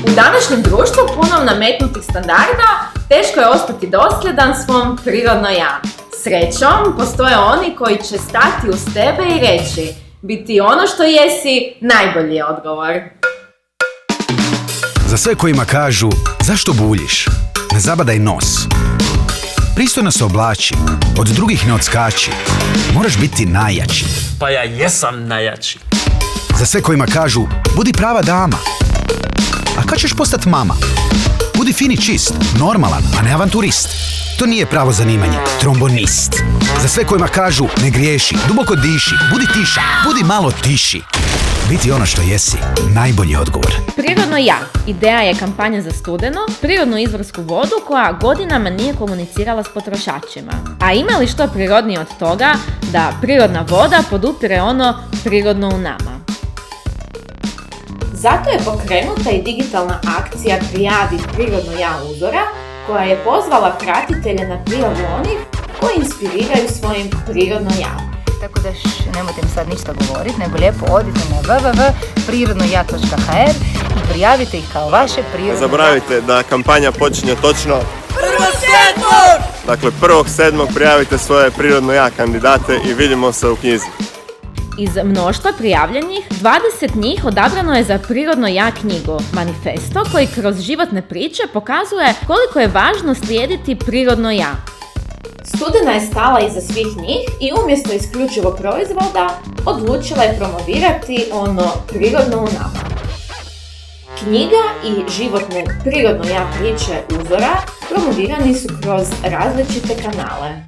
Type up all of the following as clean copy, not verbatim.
U današnjem društvu punom nametnutih standarda teško je ostati dosljedan svom prirodno ja. Srećom, postoje oni koji će stati uz tebe i reći: biti ono što jesi, najbolji je odgovor. Za sve kojima kažu: zašto buljiš? Ne zabadaj nos. Pristojno se oblači, od drugih ne odskači. Moraš biti najjači. Pa ja jesam najjači. Za sve kojima kažu: budi prava dama. A kad ćeš postati mama? Budi fin i čist, normalan, a ne avanturist. To nije pravo zanimanje, trombonist. Za sve kojima kažu: ne griješi, duboko diši, budi tiša, budi malo tiši. Biti ono što jesi, najbolji odgovor. Prirodno ja. Ideja je kampanja za Studeno, prirodnu izvorsku vodu koja godinama nije komunicirala s potrošačima. A ima li što prirodnije od toga da prirodna voda podupire ono prirodno u nama? Zato je pokrenuta i digitalna akcija Prijavi prirodno ja uzora, koja je pozvala pratitelje na prijavu onih koji inspiriraju svojim prirodno ja. Tako da nemojte mi sad ništa govoriti, nego lijepo odite na www.prirodnoja.hr i prijavite ih kao vaše prirodno. Ne zaboravite da kampanja počinje točno 1.7. Dakle, 1.7. prijavite svoje prirodno ja kandidate i vidimo se u knjizi. Iz mnoštva prijavljenih, 20 njih odabrano je za prirodno ja knjigu, manifesto koji kroz životne priče pokazuje koliko je važno slijediti prirodno ja. Studena je stala iza svih njih i umjesto isključivo proizvoda odlučila je promovirati ono prirodno u nama. Knjiga i životne prirodno ja priče uzora promovirani su kroz različite kanale.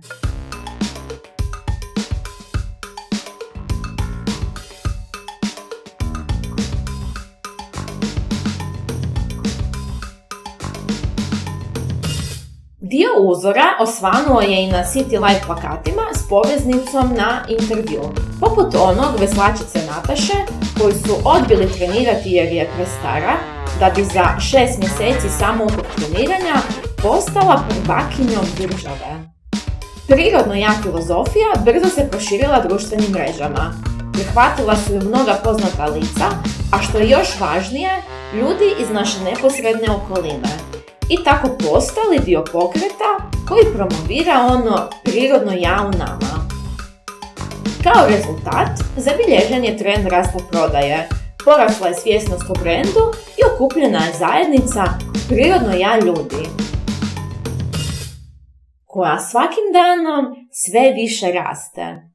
Dio uzora osvanuo je i na City Life plakatima s poveznicom na intervju, poput onog veslačice Nataše koju su odbili trenirati jer je prestara, da bi za 6 mjeseci samoukog treniranja postala prvakinjom države. Prirodno ja filozofija brzo se proširila društvenim mrežama. Prihvatila su ju mnoga poznata lica, a što je još važnije, ljudi iz naše neposredne okoline. I tako postali dio pokreta koji promovira ono prirodno ja u nama. Kao rezultat, zabilježen je trend rasta prodaje, porasla je svjesnost o brendu i okupljena je zajednica prirodno ja ljudi, koja svakim danom sve više raste.